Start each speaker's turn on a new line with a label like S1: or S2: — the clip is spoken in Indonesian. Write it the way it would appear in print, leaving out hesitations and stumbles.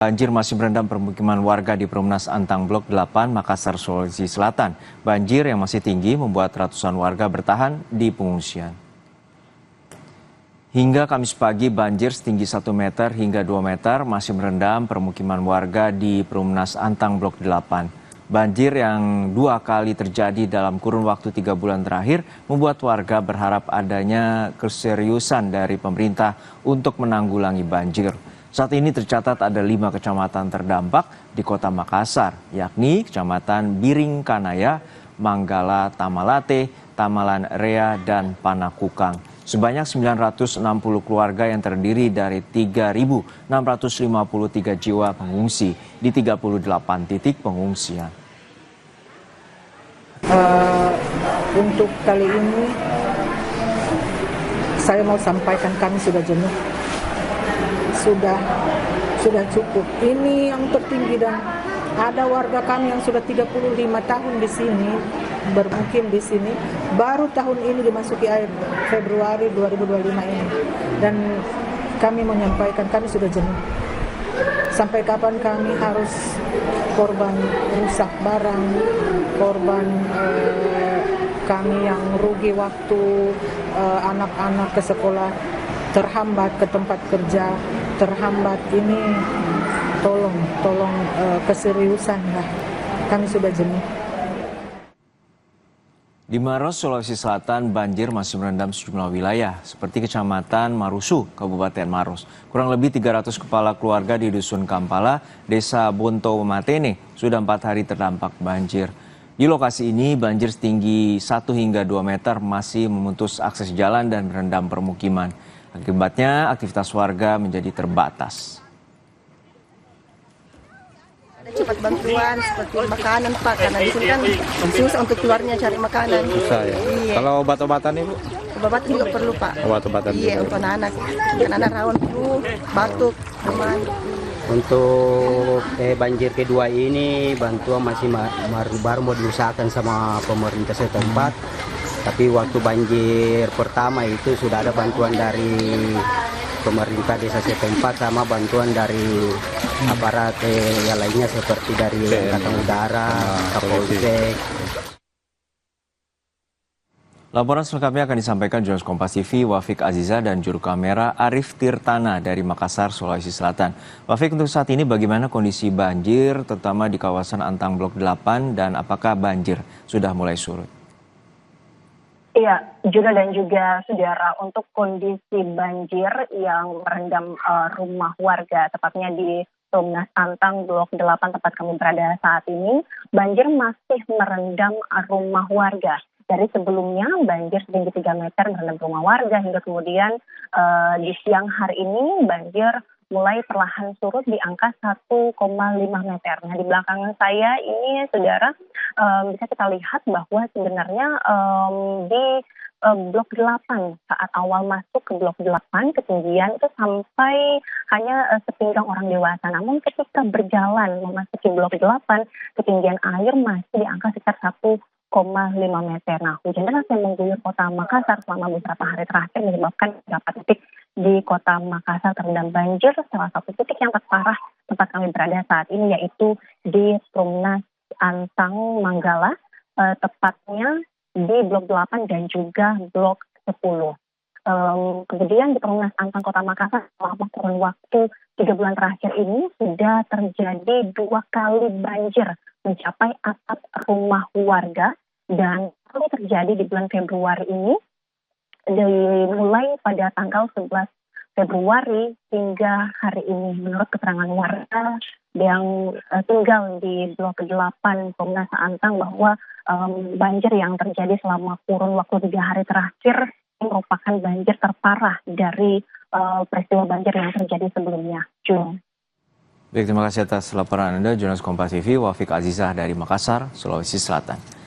S1: Banjir masih merendam permukiman warga di Perumnas Antang Blok 8, Makassar, Sulawesi Selatan. Banjir yang masih tinggi membuat ratusan warga bertahan di pengungsian. Hingga Kamis pagi, banjir setinggi 1 meter hingga 2 meter masih merendam permukiman warga di Perumnas Antang Blok 8. Banjir yang 2 kali terjadi dalam kurun waktu 3 bulan terakhir membuat warga berharap adanya keseriusan dari pemerintah untuk menanggulangi banjir. Saat ini tercatat ada 5 kecamatan terdampak di kota Makassar, yakni Kecamatan Biringkanaya, Manggala Tamalate, Tamalan Rea, dan Panakukang. Sebanyak 960 keluarga yang terdiri dari 3.653 jiwa pengungsi di 38 titik pengungsian.
S2: Untuk kali ini, saya mau sampaikan kami sudah jenuh. Sudah cukup. Ini yang tertinggi, dan ada warga kami yang sudah 35 tahun di sini, bermukim di sini, baru tahun ini dimasuki air Februari 2025 ini. Dan kami menyampaikan kami sudah jenuh. Sampai kapan kami harus korban rusak barang, korban kami yang rugi waktu anak-anak ke sekolah, terhambat ke tempat kerja, terhambat. Ini tolong keseriusan lah, kami sudah jenuh.
S1: Di Maros, Sulawesi Selatan, banjir masih merendam sejumlah wilayah seperti Kecamatan Marusu, Kabupaten Maros. Kurang lebih 300 kepala keluarga di Dusun Kampala, Desa Bonto Matene sudah 4 hari terdampak banjir. Di lokasi ini, banjir setinggi 1 hingga 2 meter masih memutus akses jalan dan merendam permukiman. Akibatnya, aktivitas warga menjadi terbatas.
S3: Ada cepat bantuan seperti makanan, Pak, karena di sini kan susah untuk keluarnya cari makanan.
S4: Susah ya.
S3: Iya.
S4: Kalau obat-obatan Ibu?
S3: Obat juga perlu, Pak.
S4: Obat-obatan
S3: Iya,
S4: juga.
S3: untuk anak-anak. Anak-anak rawan flu, batuk, demam.
S5: Untuk banjir kedua ini bantuan masih baru mau diusahakan sama pemerintah setempat. Tapi waktu banjir pertama itu sudah ada bantuan dari pemerintah desa setempat sama bantuan dari aparat yang lainnya seperti dari Angkatan Udara, Kapolsek.
S1: Laporan selengkapnya akan disampaikan jurnalis Kompas TV Wafik Aziza dan juru kamera Arif Tirtana dari Makassar, Sulawesi Selatan. Wafik, untuk saat ini bagaimana kondisi banjir terutama di kawasan Antang Blok 8 dan apakah banjir sudah mulai surut?
S6: Iya, Juna dan juga saudara, untuk kondisi banjir yang merendam rumah warga, tepatnya di Perumnas Antang Blok 8 tempat kami berada saat ini, banjir masih merendam rumah warga. Dari sebelumnya banjir setinggi 3 meter merendam rumah warga, hingga kemudian di siang hari ini banjir mulai perlahan surut di angka 1,5 meter. Nah, di belakang saya ini, saudara, bisa kita lihat bahwa sebenarnya di Blok 8, saat awal masuk ke Blok 8, ketinggian itu sampai hanya sepinggang orang dewasa. Namun ketika berjalan memasuki Blok 8, ketinggian air masih di angka sekitar 1,5 meter. Nah, hujan deras yang mengguyur kota Makassar selama beberapa hari terakhir menyebabkan beberapa titik di kota Makassar terendam banjir. Salah satu titik yang terparah tempat kami berada saat ini yaitu di Perumnas Antang Manggala, tepatnya di Blok 8 dan juga Blok 10. Kemudian di Perumnas Antang Kota Makassar selama kurun waktu 3 bulan terakhir ini sudah terjadi 2 kali banjir mencapai atap rumah warga, dan ini terjadi di bulan Februari ini, dimulai pada tanggal 11 Februari hingga hari ini. Menurut keterangan warga yang tinggal di Blok 8 Perumnas Antang bahwa banjir yang terjadi selama kurun waktu 3 hari terakhir ini merupakan banjir terparah dari peristiwa banjir yang terjadi sebelumnya. Jun.
S1: Baik, terima kasih atas laporan Anda, jurnalis Kompas TV Wafik Azizah dari Makassar, Sulawesi Selatan.